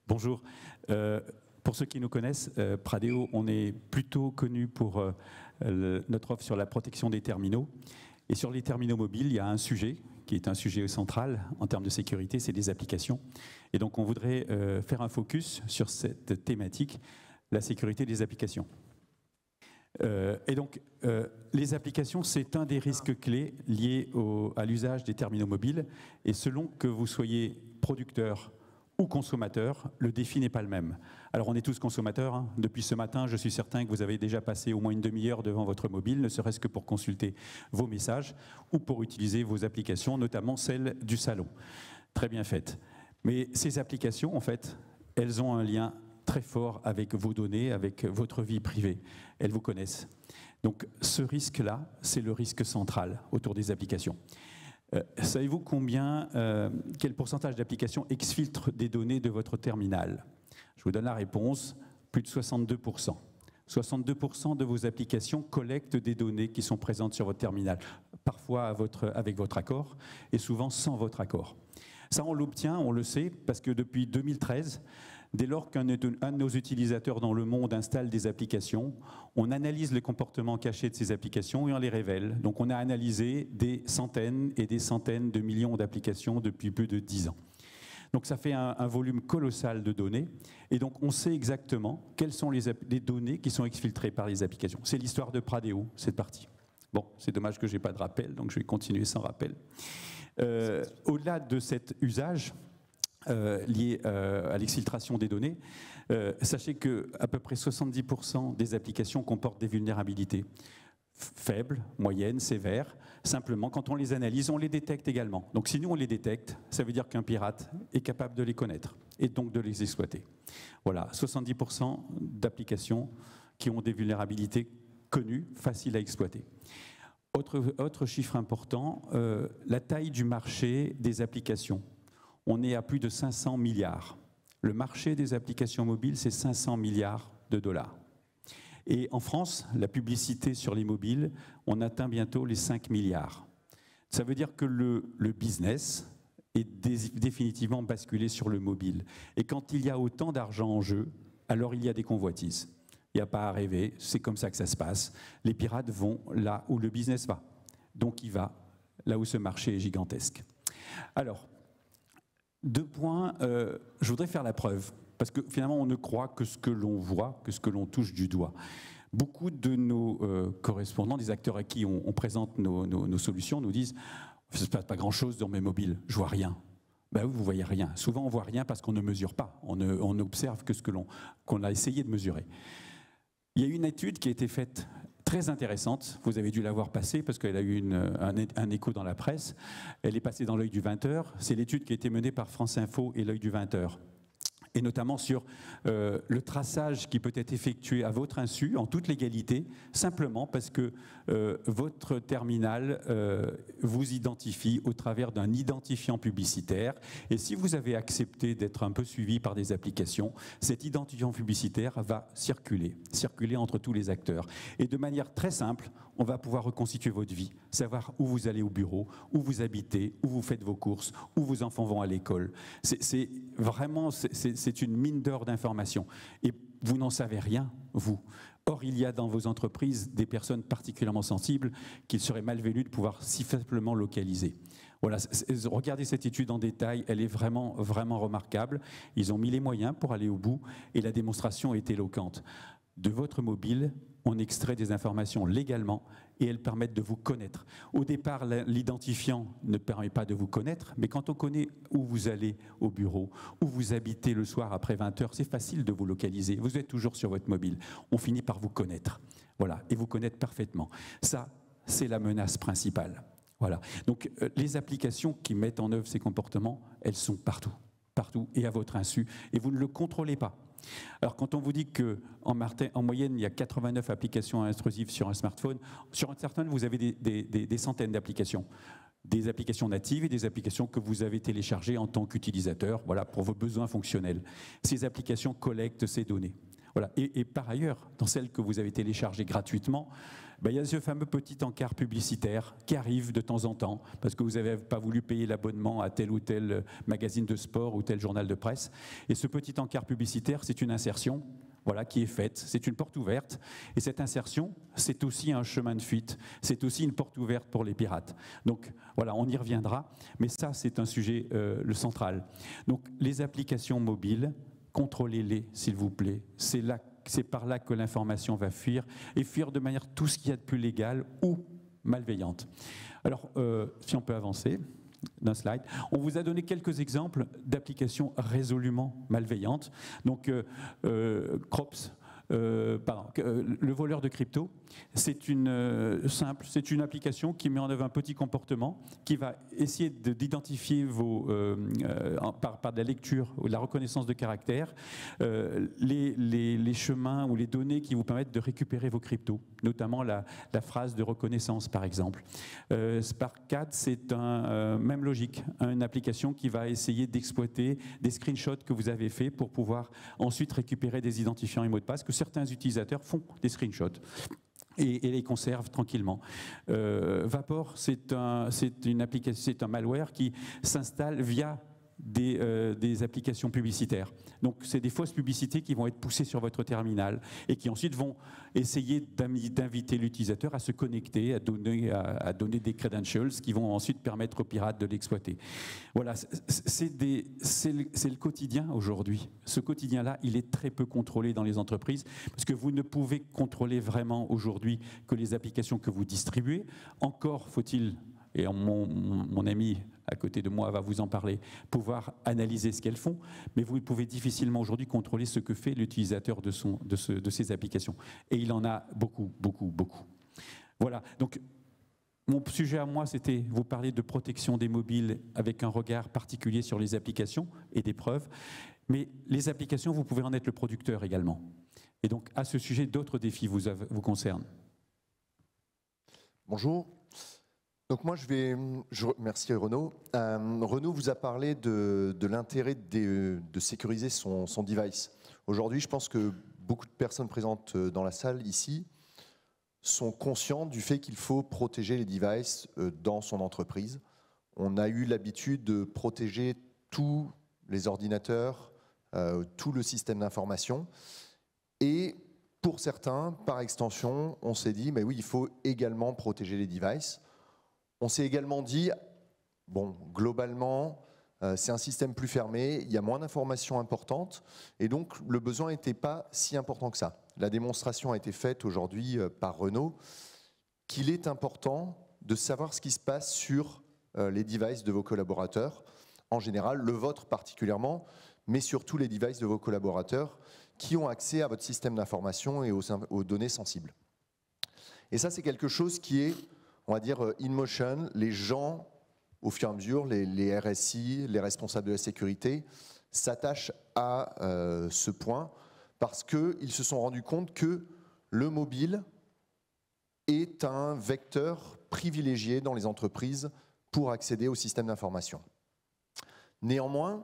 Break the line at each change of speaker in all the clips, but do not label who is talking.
Bonjour. Pour ceux qui nous connaissent, Pradeo, on est plutôt connu pour notre offre sur la protection des terminaux. Et sur les terminaux mobiles, il y a un sujet qui est un sujet central en termes de sécurité, c'est les applications. Et donc on voudrait faire un focus sur cette thématique, la sécurité des applications. Les applications, c'est un des risques clés liés à l'usage des terminaux mobiles. Et selon que vous soyez producteur ou consommateur, le défi n'est pas le même. Alors on est tous consommateurs, hein. Depuis ce matin, je suis certain que vous avez déjà passé au moins une demi-heure devant votre mobile, ne serait-ce que pour consulter vos messages ou pour utiliser vos applications, notamment celles du salon. Très bien faites. Mais ces applications, en fait, elles ont un lien très fort avec vos données, avec votre vie privée. Elles vous connaissent. Donc ce risque-là, c'est le risque central autour des applications. Savez-vous quel pourcentage d'applications exfiltrent des données de votre terminal? Je vous donne la réponse, plus de 62%. 62% de vos applications collectent des données qui sont présentes sur votre terminal, parfois avec votre accord et souvent sans votre accord. Ça, on l'obtient, on le sait, parce que depuis 2013, dès lors qu'un de nos utilisateurs dans le monde installe des applications, on analyse les comportements cachés de ces applications et on les révèle. Donc on a analysé des centaines et des centaines de millions d'applications depuis plus de 10 ans. Donc ça fait un volume colossal de données. Et donc on sait exactement quelles sont les données qui sont exfiltrées par les applications. C'est l'histoire de Pradeo, cette partie. Bon, c'est dommage que je n'ai pas de rappel, donc je vais continuer sans rappel. Au-delà de cet usage lié à l'exfiltration des données, sachez qu'à peu près 70% des applications comportent des vulnérabilités faibles, moyennes, sévères. Simplement, quand on les analyse, on les détecte également. Donc si nous on les détecte, ça veut dire qu'un pirate est capable de les connaître et donc de les exploiter. Voilà, 70% d'applications qui ont des vulnérabilités connues, faciles à exploiter. Autre chiffre important, la taille du marché des applications. On est à plus de 500 milliards. Le marché des applications mobiles, c'est 500 milliards de dollars. Et en France, la publicité sur les mobiles, on atteint bientôt les 5 milliards. Ça veut dire que le business est définitivement basculé sur le mobile. Et quand il y a autant d'argent en jeu, alors il y a des convoitises. Il n'y a pas à rêver, c'est comme ça que ça se passe. Les pirates vont là où le business va. Donc il va là où ce marché est gigantesque. Alors, 2 points, je voudrais faire la preuve, parce que finalement on ne croit que ce que l'on voit, que ce que l'on touche du doigt. Beaucoup de nos correspondants, des acteurs à qui on présente nos solutions, nous disent « il ne se passe pas grand-chose dans mes mobiles, je vois rien ». Ben oui, vous ne voyez rien. Souvent on ne voit rien parce qu'on ne mesure pas, on n'observe que ce qu'on a essayé de mesurer. Il y a une étude qui a été faite très intéressante, vous avez dû la voir passer parce qu'elle a eu un écho dans la presse. Elle est passée dans l'œil du 20h. C'est l'étude qui a été menée par France Info et l'œil du 20h. Et notamment sur le traçage qui peut être effectué à votre insu, en toute légalité, simplement parce que votre terminal vous identifie au travers d'un identifiant publicitaire. Et si vous avez accepté d'être un peu suivi par des applications, cet identifiant publicitaire va circuler entre tous les acteurs. Et de manière très simple, on va pouvoir reconstituer votre vie, savoir où vous allez au bureau, où vous habitez, où vous faites vos courses, où vos enfants vont à l'école. C'est vraiment une mine d'or d'informations. Et vous n'en savez rien, vous. Or, il y a dans vos entreprises des personnes particulièrement sensibles qu'il serait malvenu de pouvoir si facilement localiser. Voilà, regardez cette étude en détail, elle est vraiment, vraiment remarquable. Ils ont mis les moyens pour aller au bout et la démonstration est éloquente. De votre mobile, on extrait des informations légalement et elles permettent de vous connaître. Au départ, l'identifiant ne permet pas de vous connaître, mais quand on connaît où vous allez au bureau, où vous habitez le soir après 20 h, c'est facile de vous localiser. Vous êtes toujours sur votre mobile. On finit par vous connaître. Voilà, et vous connaître parfaitement. Ça, c'est la menace principale. Voilà. Donc, les applications qui mettent en œuvre ces comportements, elles sont partout, partout et à votre insu, et vous ne le contrôlez pas. Alors quand on vous dit qu'en moyenne il y a 89 applications intrusives sur un smartphone, sur un smartphone vous avez des centaines d'applications. Des applications natives et des applications que vous avez téléchargées en tant qu'utilisateur, voilà, pour vos besoins fonctionnels. Ces applications collectent ces données. Voilà. Et par ailleurs, dans celles que vous avez téléchargées gratuitement, Ben, il y a ce fameux petit encart publicitaire qui arrive de temps en temps, parce que vous n'avez pas voulu payer l'abonnement à tel ou tel magazine de sport ou tel journal de presse. Et ce petit encart publicitaire, c'est une insertion. Voilà, qui est faite. C'est une porte ouverte. Et cette insertion, c'est aussi un chemin de fuite. C'est aussi une porte ouverte pour les pirates. Donc voilà, on y reviendra. Mais ça, c'est un sujet le central. Donc les applications mobiles, contrôlez-les, s'il vous plaît. C'est par là que l'information va fuir. Et fuir de manière tout ce qu'il y a de plus légal ou malveillante. Alors, si on peut avancer d'un slide. On vous a donné quelques exemples d'applications résolument malveillantes. Donc, Crops, le voleur de crypto, c'est une application qui met en œuvre un petit comportement qui va essayer d'identifier par de la lecture ou de la reconnaissance de caractère les chemins ou les données qui vous permettent de récupérer vos cryptos, notamment la phrase de reconnaissance par exemple. Sparkcat, c'est même logique, une application qui va essayer d'exploiter des screenshots que vous avez faits pour pouvoir ensuite récupérer des identifiants et mots de passe que certains utilisateurs font des screenshots et les conservent tranquillement. Vapor, c'est un malware qui s'installe via des applications publicitaires. Donc c'est des fausses publicités qui vont être poussées sur votre terminal et qui ensuite vont essayer d'inviter l'utilisateur à se connecter, à donner des credentials qui vont ensuite permettre aux pirates de l'exploiter. Voilà, c'est le quotidien aujourd'hui. Ce quotidien-là, il est très peu contrôlé dans les entreprises parce que vous ne pouvez contrôler vraiment aujourd'hui que les applications que vous distribuez. Encore faut-il, et mon ami à côté de moi va vous en parler, pouvoir analyser ce qu'elles font, mais vous pouvez difficilement aujourd'hui contrôler ce que fait l'utilisateur de ces applications. Et il en a beaucoup, beaucoup, beaucoup. Voilà, donc mon sujet à moi, c'était vous parler de protection des mobiles avec un regard particulier sur les applications et des preuves, mais les applications, vous pouvez en être le producteur également. Et donc, à ce sujet, d'autres défis vous concernent.
Bonjour. Donc moi, merci Renaud. Renaud vous a parlé de l'intérêt de sécuriser son device. Aujourd'hui, je pense que beaucoup de personnes présentes dans la salle ici sont conscients du fait qu'il faut protéger les devices dans son entreprise. On a eu l'habitude de protéger tous les ordinateurs, tout le système d'information. Et pour certains, par extension, on s'est dit, mais oui, il faut également protéger les devices. On s'est également dit, bon, globalement, c'est un système plus fermé, il y a moins d'informations importantes, et donc le besoin n'était pas si important que ça. La démonstration a été faite aujourd'hui par Renaud, qu'il est important de savoir ce qui se passe sur les devices de vos collaborateurs, en général, le vôtre particulièrement, mais surtout les devices de vos collaborateurs qui ont accès à votre système d'information et aux données sensibles. Et ça, c'est quelque chose qui est, on va dire, in motion. Les gens, au fur et à mesure, les RSI, les responsables de la sécurité, s'attachent à ce point parce qu'ils se sont rendus compte que le mobile est un vecteur privilégié dans les entreprises pour accéder au système d'information. Néanmoins,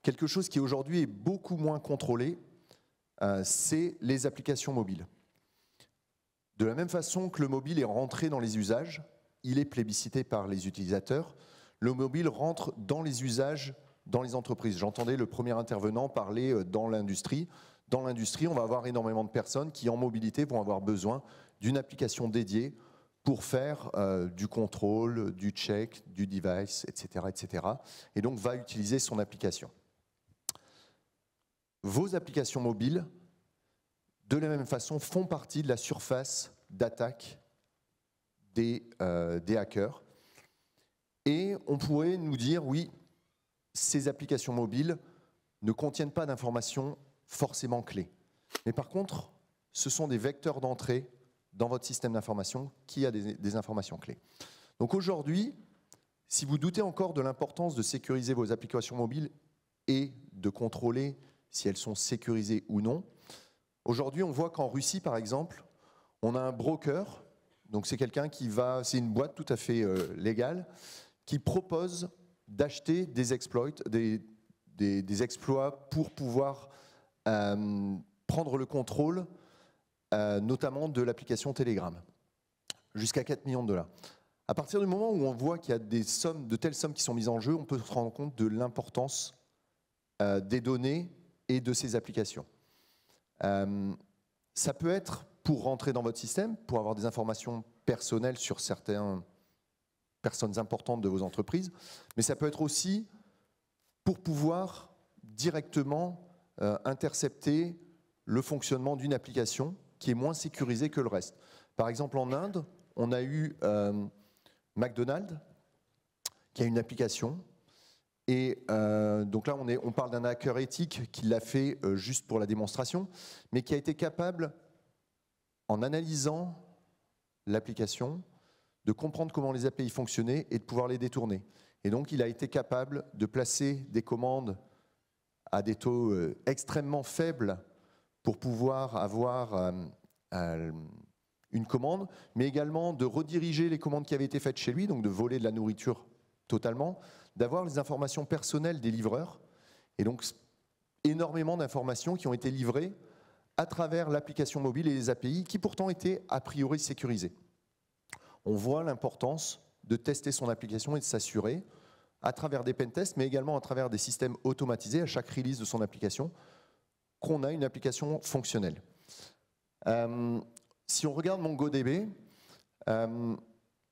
quelque chose qui aujourd'hui est beaucoup moins contrôlé, c'est les applications mobiles. De la même façon que le mobile est rentré dans les usages, il est plébiscité par les utilisateurs, le mobile rentre dans les usages dans les entreprises. J'entendais le premier intervenant parler dans l'industrie. Dans l'industrie, on va avoir énormément de personnes qui, en mobilité, vont avoir besoin d'une application dédiée pour faire du contrôle, du check, du device, etc., etc. Et donc, va utiliser son application. Vos applications mobiles, de la même façon, font partie de la surface d'attaque des hackers. Et on pourrait nous dire, oui, ces applications mobiles ne contiennent pas d'informations forcément clés. Mais par contre, ce sont des vecteurs d'entrée dans votre système d'information qui a des informations clés. Donc aujourd'hui, si vous doutez encore de l'importance de sécuriser vos applications mobiles et de contrôler si elles sont sécurisées ou non, aujourd'hui, on voit qu'en Russie, par exemple, on a un broker, donc c'est quelqu'un qui va, c'est une boîte tout à fait légale, qui propose d'acheter des exploits, des exploits pour pouvoir prendre le contrôle, notamment de l'application Telegram. jusqu'à 4 millions de dollars. À partir du moment où on voit qu'il y a de telles sommes qui sont mises en jeu, on peut se rendre compte de l'importance des données et de ces applications. Ça peut être pour rentrer dans votre système, pour avoir des informations personnelles sur certaines personnes importantes de vos entreprises, mais ça peut être aussi pour pouvoir directement intercepter le fonctionnement d'une application qui est moins sécurisée que le reste. Par exemple, en Inde, on a eu McDonald's qui a une application. Et donc là, on parle d'un hacker éthique qui l'a fait juste pour la démonstration, mais qui a été capable, en analysant l'application, de comprendre comment les API fonctionnaient et de pouvoir les détourner. Et donc, il a été capable de placer des commandes à des taux extrêmement faibles pour pouvoir avoir une commande, mais également de rediriger les commandes qui avaient été faites chez lui, donc de voler de la nourriture totalement, d'avoir les informations personnelles des livreurs, et donc énormément d'informations qui ont été livrées à travers l'application mobile et les API, qui pourtant étaient a priori sécurisées. On voit l'importance de tester son application et de s'assurer, à travers des pentests, mais également à travers des systèmes automatisés à chaque release de son application, qu'on a une application fonctionnelle. Si on regarde MongoDB,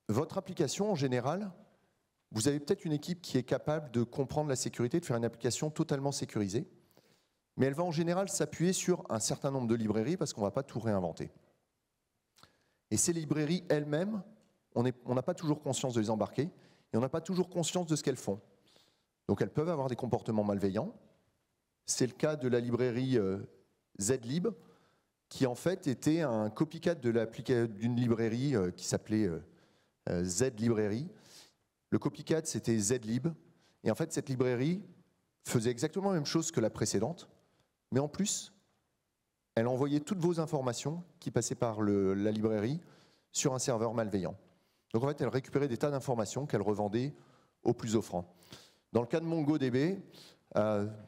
votre application en général, vous avez peut-être une équipe qui est capable de comprendre la sécurité, de faire une application totalement sécurisée, mais elle va en général s'appuyer sur un certain nombre de librairies parce qu'on ne va pas tout réinventer. Et ces librairies elles-mêmes, on n'a pas toujours conscience de les embarquer et on n'a pas toujours conscience de ce qu'elles font. Donc elles peuvent avoir des comportements malveillants. C'est le cas de la librairie Zlib, qui en fait était un copycat d'une librairie qui s'appelait ZLibrary. Le copycat, c'était Zlib. Et en fait, cette librairie faisait exactement la même chose que la précédente, mais en plus, elle envoyait toutes vos informations qui passaient par la librairie sur un serveur malveillant. Donc en fait, elle récupérait des tas d'informations qu'elle revendait au plus offrant. Dans le cas de MongoDB,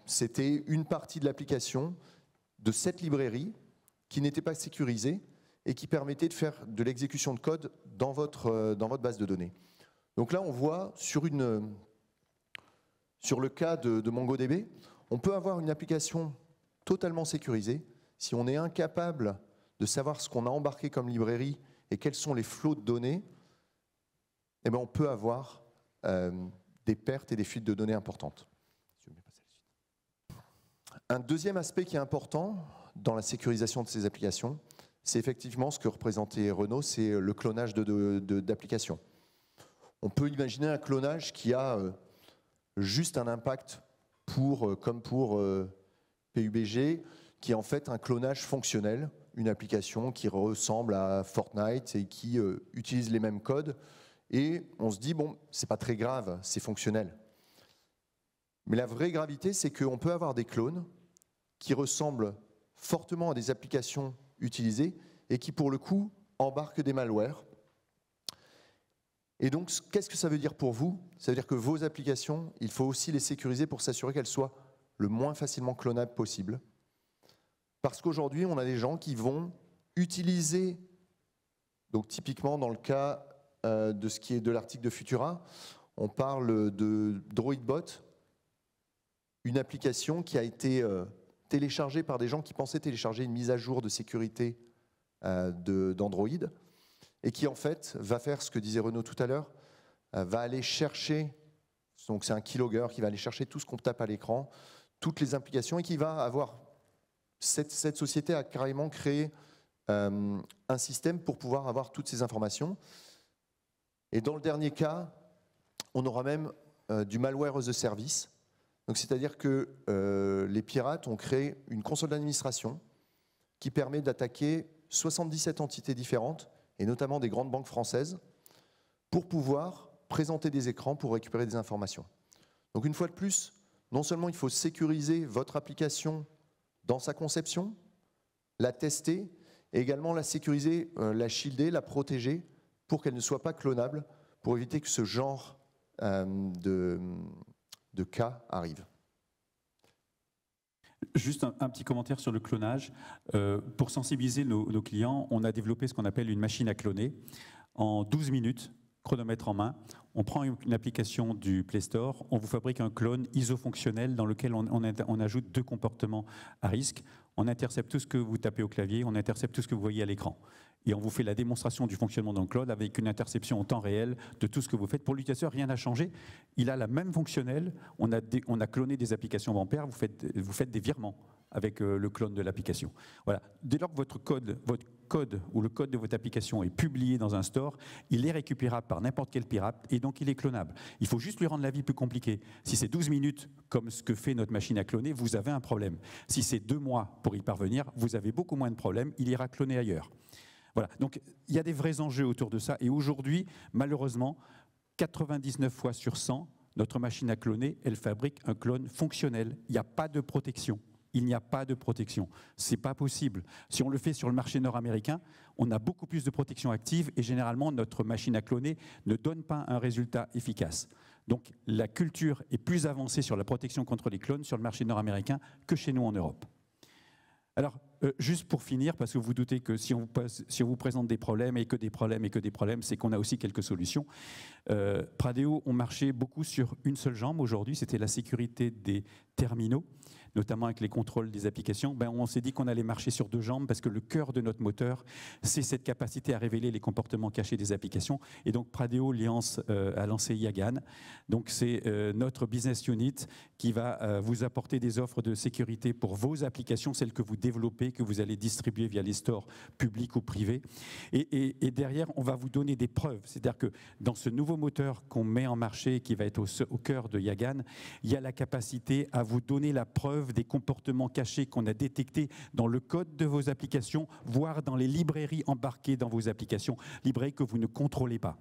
c'était une partie de l'application de cette librairie qui n'était pas sécurisée et qui permettait de faire de l'exécution de code dans votre base de données. Donc là, on voit sur le cas de MongoDB, on peut avoir une application totalement sécurisée. Si on est incapable de savoir ce qu'on a embarqué comme librairie et quels sont les flots de données, eh bien on peut avoir des pertes et des fuites de données importantes. Un deuxième aspect qui est important dans la sécurisation de ces applications, c'est effectivement ce que représentait Renaud, c'est le clonage d'applications. On peut imaginer un clonage qui a juste un impact comme pour PUBG, qui est en fait un clonage fonctionnel, une application qui ressemble à Fortnite et qui utilise les mêmes codes. Et on se dit, bon, c'est pas très grave, c'est fonctionnel. Mais la vraie gravité, c'est qu'on peut avoir des clones qui ressemblent fortement à des applications utilisées et qui, pour le coup, embarquent des malwares. Et donc, qu'est-ce que ça veut dire pour vous? Ça veut dire que vos applications, il faut aussi les sécuriser pour s'assurer qu'elles soient le moins facilement clonables possible. Parce qu'aujourd'hui, on a des gens qui vont utiliser, donc typiquement dans le cas de ce qui est de l'article de Futura, on parle de DroidBot, une application qui a été téléchargée par des gens qui pensaient télécharger une mise à jour de sécurité d'Android et qui en fait va faire ce que disait Renaud tout à l'heure, va aller chercher, donc c'est un keylogger qui va aller chercher tout ce qu'on tape à l'écran, toutes les implications et qui va avoir, cette société a carrément créé un système pour pouvoir avoir toutes ces informations. Et dans le dernier cas, on aura même du malware as a service. Donc c'est-à-dire que les pirates ont créé une console d'administration qui permet d'attaquer 77 entités différentes, et notamment des grandes banques françaises, pour pouvoir présenter des écrans pour récupérer des informations. Donc une fois de plus, non seulement il faut sécuriser votre application dans sa conception, la tester, et également la sécuriser, la shielder, la protéger, pour qu'elle ne soit pas clonable, pour éviter que ce genre de cas arrive.
Juste un petit commentaire sur le clonage. Pour sensibiliser nos clients, on a développé ce qu'on appelle une machine à cloner. En 12 minutes, chronomètre en main, on prend une application du Play Store, on vous fabrique un clone isofonctionnel dans lequel on ajoute 2 comportements à risque. On intercepte tout ce que vous tapez au clavier, on intercepte tout ce que vous voyez à l'écran. Et on vous fait la démonstration du fonctionnement dans le cloud avec une interception en temps réel de tout ce que vous faites. Pour l'utilisateur, rien n'a changé. Il a la même fonctionnelle. On a cloné des applications bancaires, vous faites des virements avec le clone de l'application. Voilà. Dès lors que votre code ou le code de votre application est publié dans un store, il est récupérable par n'importe quel pirate et donc il est clonable. Il faut juste lui rendre la vie plus compliquée. Si c'est 12 minutes, comme ce que fait notre machine à cloner, vous avez un problème. Si c'est 2 mois pour y parvenir, vous avez beaucoup moins de problèmes, il ira cloner ailleurs. Voilà. Donc il y a des vrais enjeux autour de ça et aujourd'hui, malheureusement, 99 fois sur 100, notre machine à cloner, elle fabrique un clone fonctionnel. Il n'y a pas de protection. Il n'y a pas de protection. Ce n'est pas possible. Si on le fait sur le marché nord-américain, on a beaucoup plus de protection active et généralement, notre machine à cloner ne donne pas un résultat efficace. Donc, la culture est plus avancée sur la protection contre les clones sur le marché nord-américain que chez nous en Europe. Alors, juste pour finir, parce que vous doutez que si on vous présente des problèmes et que des problèmes, c'est qu'on a aussi quelques solutions. Pradeo, on marchait beaucoup sur une seule jambe aujourd'hui, c'était la sécurité des terminaux, notamment avec les contrôles des applications. On s'est dit qu'on allait marcher sur 2 jambes parce que le cœur de notre moteur, c'est cette capacité à révéler les comportements cachés des applications. Et donc Pradeo a lancé Yagan. Donc c'est notre business unit qui va vous apporter des offres de sécurité pour vos applications, celles que vous développez, que vous allez distribuer via les stores publics ou privés. Et derrière, on va vous donner des preuves. C'est-à-dire que dans ce nouveau moteur qu'on met en marché, qui va être au cœur de Yagan, il y a la capacité à vous donner la preuve des comportements cachés qu'on a détectés dans le code de vos applications, voire dans les librairies embarquées dans vos applications, librairies que vous ne contrôlez pas.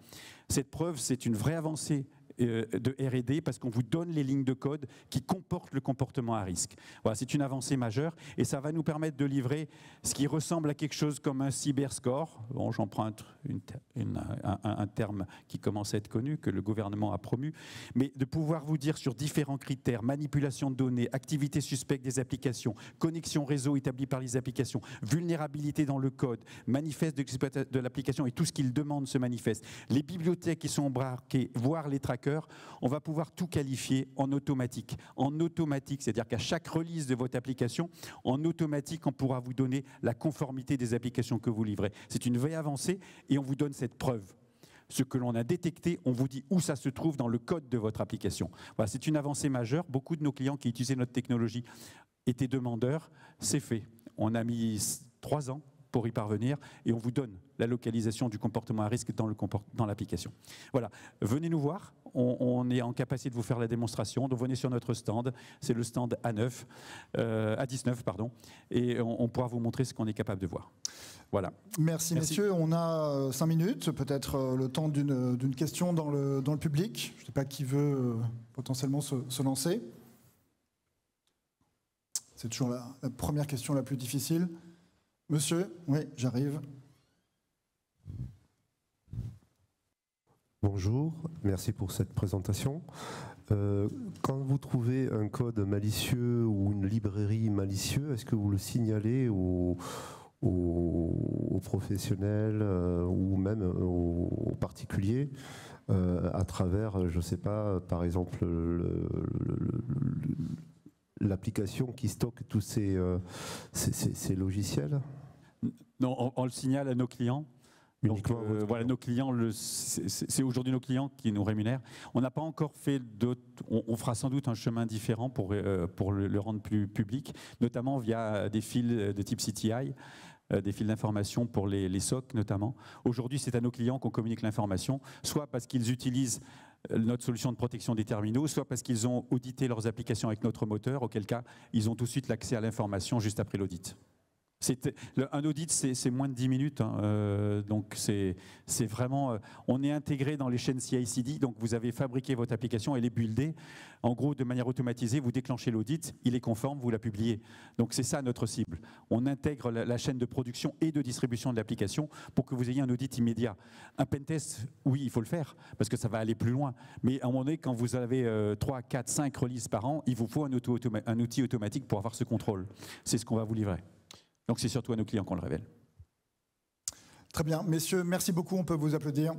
Cette preuve, c'est une vraie avancée de R&D parce qu'on vous donne les lignes de code qui comportent le comportement à risque. Voilà, c'est une avancée majeure et ça va nous permettre de livrer ce qui ressemble à quelque chose comme un cyberscore. Bon, j'emprunte un terme qui commence à être connu, que le gouvernement a promu, mais de pouvoir vous dire sur différents critères, manipulation de données, activité suspecte des applications, connexion réseau établie par les applications, vulnérabilité dans le code, manifeste de l'application et tout ce qu'il demande se manifeste, les bibliothèques qui sont embarquées, voire les trackers, on va pouvoir tout qualifier en automatique. En automatique, c'est-à-dire qu'à chaque release de votre application, en automatique, on pourra vous donner la conformité des applications que vous livrez. C'est une vraie avancée et on vous donne cette preuve. Ce que l'on a détecté, on vous dit où ça se trouve dans le code de votre application. Voilà, c'est une avancée majeure. Beaucoup de nos clients qui utilisaient notre technologie étaient demandeurs. C'est fait. On a mis 3 ans pour y parvenir et on vous donne la localisation du comportement à risque dans l'application. Voilà, venez nous voir, on est en capacité de vous faire la démonstration, donc venez sur notre stand, c'est le stand A19, pardon, et on pourra vous montrer ce qu'on est capable de voir. Voilà.
Merci messieurs, on a 5 minutes, peut-être le temps d'une question dans le public. Je ne sais pas qui veut potentiellement se lancer. C'est toujours la première question la plus difficile. Monsieur, oui, j'arrive.
Bonjour, merci pour cette présentation. Quand vous trouvez un code malicieux ou une librairie malicieuse, est-ce que vous le signalez aux professionnels ou même aux particuliers à travers, je ne sais pas, par exemple, l'application qui stocke tous ces logiciels?
Non, on le signale à nos clients. Donc, voilà, nos clients, c'est aujourd'hui nos clients qui nous rémunèrent. On n'a pas encore fait d'autres. On fera sans doute un chemin différent pour le rendre plus public, notamment via des fils de type CTI, des fils d'information pour les SOC notamment. Aujourd'hui, c'est à nos clients qu'on communique l'information, soit parce qu'ils utilisent notre solution de protection des terminaux, soit parce qu'ils ont audité leurs applications avec notre moteur, auquel cas ils ont tout de suite l'accès à l'information juste après l'audit. Un audit, c'est moins de 10 minutes, hein, donc c'est vraiment... on est intégré dans les chaînes CI/CD, donc vous avez fabriqué votre application, elle est buildée. En gros, de manière automatisée, vous déclenchez l'audit, il est conforme, vous la publiez. Donc c'est ça notre cible. On intègre la chaîne de production et de distribution de l'application pour que vous ayez un audit immédiat. Un pentest, oui, il faut le faire, parce que ça va aller plus loin. Mais à un moment donné, quand vous avez 3, 4, 5 releases par an, il vous faut un outil automatique pour avoir ce contrôle. C'est ce qu'on va vous livrer. Donc c'est surtout à nos clients qu'on le révèle.
Très bien. Messieurs, merci beaucoup. On peut vous applaudir.